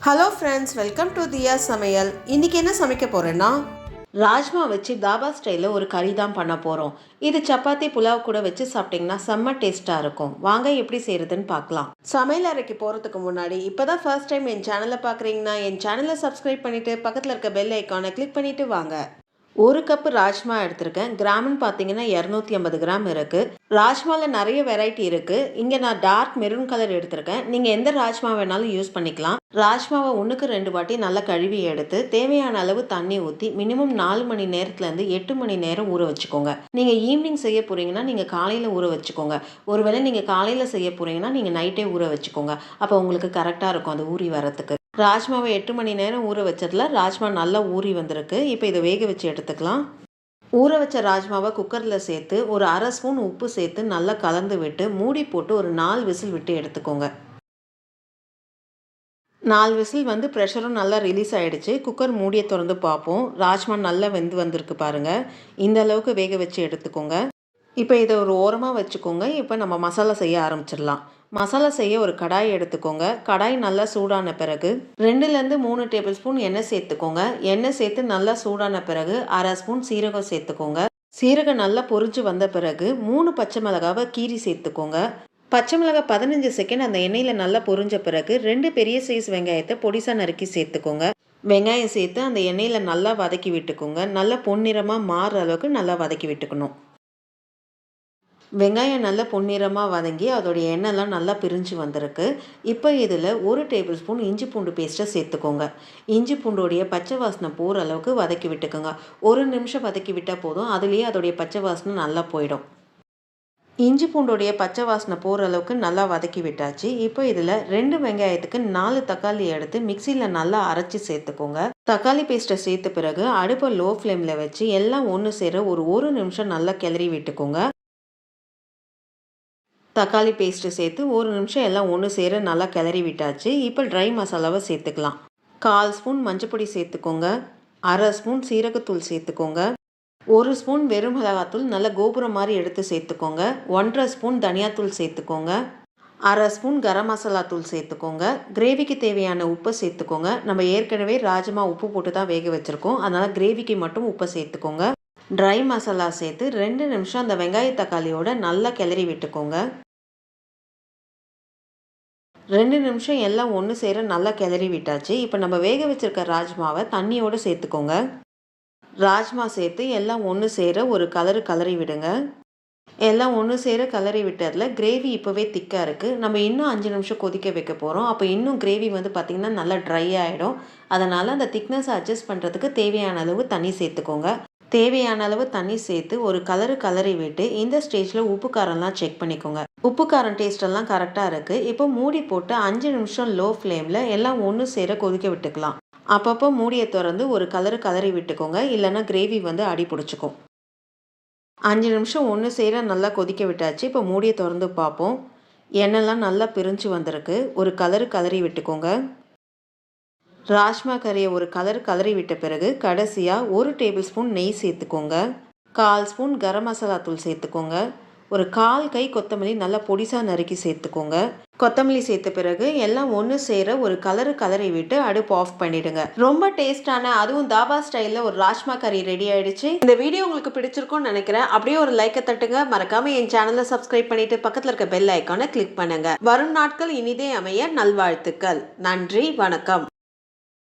Hello friends, welcome to தியா சமையல். இன்றைக்கி என்ன சமைக்க போகிறேன்னா, ராஜ்மா வச்சு தாபா ஸ்டைலில் ஒரு கறி தான் பண்ண போகிறோம். இது சப்பாத்தி புலாவ் கூட வச்சு சாப்பிட்டிங்கன்னா செம்ம டேஸ்ட்டாக இருக்கும். வாங்க எப்படி செய்கிறதுன்னு பார்க்கலாம். சமையல் அறைக்கு போகிறதுக்கு முன்னாடி இப்போ தான் ஃபர்ஸ்ட் டைம் என் சேனலை பார்க்குறீங்கன்னா என் சேனலை சப்ஸ்கிரைப் பண்ணிவிட்டு பக்கத்தில் இருக்க பெல் ஐக்கானை கிளிக் பண்ணிவிட்டு வாங்க. ஒரு கப்பு ராஜ்மா எடுத்திருக்கேன். கிராம்னு பார்த்தீங்கன்னா 250 கிராம் இருக்குது. ராஜ்மாவில் நிறைய வெரைட்டி இருக்குது. இங்கே நான் டார்க் மெரூன் கலர் எடுத்திருக்கேன். நீங்கள் எந்த ராஜ்மா வேணாலும் யூஸ் பண்ணிக்கலாம். ராஜ்மாவை 1க்கு 2 வாட்டி நல்லா கழுவி எடுத்து தேவையான அளவு தண்ணி ஊற்றி மினிமம் 4 மணி நேரத்துலேருந்து 8 மணி நேரம் ஊற வச்சுக்கோங்க. நீங்கள் ஈவினிங் செய்ய போகிறீங்கன்னா நீங்கள் காலையில் ஊற வச்சுக்கோங்க. ஒருவேளை நீங்கள் காலையில் செய்ய போகிறீங்கன்னா நீங்கள் நைட்டே ஊற வச்சுக்கோங்க. அப்போ உங்களுக்கு கரெக்டாக இருக்கும் அது ஊறி வரத்துக்கு. ராஜ்மாவை 8 மணி நேரம் ஊற வச்சதில் ராஜ்மா நல்லா ஊறி வந்திருக்கு. இப்போ இதை வேக வச்சு எடுத்துக்கலாம். ஊற வச்ச ராஜ்மாவை குக்கரில் சேர்த்து ஒரு அரை ஸ்பூன் உப்பு சேர்த்து நல்லா கலந்து விட்டு மூடி போட்டு ஒரு 4 விசில் விட்டு எடுத்துக்கோங்க. 4 விசில் வந்து ப்ரெஷரும் நல்லா ரிலீஸ் ஆகிடுச்சு. குக்கர் மூடியை திறந்து பார்ப்போம். ராஜ்மா நல்லா வெந்து வந்திருக்கு பாருங்கள். இந்த அளவுக்கு வேக வச்சு எடுத்துக்கோங்க. இப்போ இதை ஒரு ஓரமாக வச்சுக்கோங்க. இப்போ நம்ம மசாலா செய்ய ஆரம்பிச்சிடலாம். மசாலா செய்ய ஒரு கடாய் எடுத்துக்கோங்க. கடாய் நல்லா சூடான பிறகு 2லேருந்து 3 டேபிள் ஸ்பூன் எண்ணெய் சேர்த்துக்கோங்க. எண்ணெய் சேர்த்து நல்லா சூடான பிறகு அரை ஸ்பூன் சீரகம் சேர்த்துக்கோங்க. சீரகம் நல்லா பொரிஞ்சு வந்த பிறகு 3 பச்சை மிளகாவை கீரி சேர்த்துக்கோங்க. பச்சை மிளகாய் 15 செகண்ட் அந்த எண்ணெயில் நல்லா பொரிஞ்ச பிறகு 2 பெரிய சைஸ் வெங்காயத்தை பொடிசாக நறுக்கி சேர்த்துக்கோங்க. வெங்காயம் சேர்த்து அந்த எண்ணெயில் நல்லா வதக்கி விட்டுக்கோங்க. நல்லா பொன்னிறமாக மாறுற அளவுக்கு நல்லா வதக்கி விட்டுக்கணும். வெங்காயம் நல்லா பொன்னிறமாக வதங்கி அதோடைய எண்ணெய்லாம் நல்லா பிரிஞ்சு வந்திருக்கு. இப்போ இதில் 1 டேபிள் ஸ்பூன் இஞ்சி பூண்டு பேஸ்ட்டை சேர்த்துக்கோங்க. இஞ்சி பூண்டோடைய பச்சை வாசனை போகிற அளவுக்கு வதக்கி விட்டுக்கோங்க. 1 நிமிஷம் வதக்கி விட்டால் போதும். அதுலேயே அதோடைய பச்சை வாசனை நல்லா போயிடும். இஞ்சி பூண்டோடைய பச்சை வாசனை போகிற அளவுக்கு நல்லா வதக்கி விட்டாச்சு. இப்போ இதில் 2 வெங்காயத்துக்கு 4 தக்காளி எடுத்து மிக்சியில் நல்லா அரைச்சி சேர்த்துக்கோங்க. தக்காளி பேஸ்ட்டை சேர்த்த பிறகு அடுப்பை லோ ஃப்ளேமில் வச்சு எல்லாம் ஒன்று சேர ஒரு நிமிஷம் நல்லா கிளறி விட்டுக்கோங்க. தக்காளி பேஸ்ட்டு சேர்த்து 1 நிமிஷம் எல்லாம் ஒன்று சேர நல்லா கிளறி விட்டாச்சு. இப்போ ட்ரை மசாலாவை சேர்த்துக்கலாம். 1/4 ஸ்பூன் மஞ்சப்பொடி சேர்த்துக்கோங்க. அரை ஸ்பூன் சீரகத்தூள் சேர்த்துக்கோங்க. 1 ஸ்பூன் வெறும் மிளகாத்தூள் நல்லா கோபுரம் மாதிரி எடுத்து சேர்த்துக்கோங்க. 1/2 ஸ்பூன் தனியாத்தூள் சேர்த்துக்கோங்க. அரை ஸ்பூன் கரம் மசாலா தூள் சேர்த்துக்கோங்க. கிரேவிக்கு தேவையான உப்பை சேர்த்துக்கோங்க. நம்ம ஏற்கனவே ராஜ்மா உப்பு போட்டு தான் வேக வச்சுருக்கோம். அதனால் கிரேவிக்கு மட்டும் உப்பை சேர்த்துக்கோங்க. ட்ரை மசாலா சேர்த்து 2 நிமிஷம் அந்த வெங்காய தக்காளியோட நல்லா கிளறி விட்டுக்கோங்க. 2 நிமிஷம் எல்லாம் ஒன்று சேர நல்லா கிளறி விட்டாச்சு. இப்போ நம்ம வேக வச்சுருக்க ராஜ்மாவை தண்ணியோடு சேர்த்துக்கோங்க. ராஜ்மா சேர்த்து எல்லாம் ஒன்று சேர ஒரு கலரி விடுங்க. எல்லாம் ஒன்று சேர கலரி விட்டதில் கிரேவி இப்போவே திக்காக இருக்குது. நம்ம இன்னும் 5 நிமிஷம் கொதிக்க வைக்க போகிறோம். அப்போ இன்னும் கிரேவி வந்து பார்த்திங்கன்னா நல்லா ட்ரை ஆகிடும். அதனால் அந்த திக்னஸை அட்ஜஸ்ட் பண்ணுறதுக்கு தேவையான அளவு தண்ணி சேர்த்துக்கோங்க. தேவையான அளவு தண்ணி சேர்த்து ஒரு கலரி விட்டு இந்த ஸ்டேஜில் உப்பு காரம்லாம் செக் பண்ணிக்கோங்க. உப்பு காரம் டேஸ்டெல்லாம் கரெக்டாக இருக்குது. இப்போ மூடி போட்டு 5 நிமிஷம் லோ ஃப்ளேமில் எல்லாம் ஒன்று சேர கொதிக்க விட்டுக்கலாம். அப்பப்போ மூடியை திறந்து ஒரு கலரி விட்டுக்கோங்க. இல்லைன்னா கிரேவி வந்து அடி பிடிச்சிக்கும். 5 நிமிஷம் ஒன்று சேர நல்லா கொதிக்க விட்டாச்சு. இப்போ மூடியை திறந்து பார்ப்போம். எண்ணெய்லாம் நல்லா பிரிஞ்சு வந்திருக்கு. ஒரு கலரி விட்டுக்கோங்க. ராஜ்மா கறியை ஒரு கலரி விட்ட பிறகு கடைசியாக 1 டேபிள் ஸ்பூன் நெய் சேர்த்துக்கோங்க. 1/4 ஸ்பூன் கரம் மசாலா தூள் சேர்த்துக்கோங்க. ஒரு 1/4 கை கொத்தமல்லி நல்லா பொடிசாக நறுக்கி சேர்த்துக்கோங்க. கொத்தமல்லி சேர்த்த பிறகு எல்லாம் ஒன்று சேர ஒரு கலரி விட்டு அடுப்பு ஆஃப் பண்ணிடுங்க. ரொம்ப டேஸ்டான அதுவும் தாபா ஸ்டைலில் ஒரு ராஜ்மா கறி ரெடி ஆயிடுச்சு. இந்த வீடியோ உங்களுக்கு பிடிச்சிருக்கும்னு நினைக்கிறேன். அப்படியே ஒரு லைக்கை தட்டுங்க. மறக்காம என் சேனலை சப்ஸ்கிரைப் பண்ணிட்டு பக்கத்தில் இருக்க பெல் ஐக்கானை கிளிக் பண்ணுங்க. வரும் நாட்கள் இனிதே அமைய நல்வாழ்த்துக்கள். நன்றி, வணக்கம்.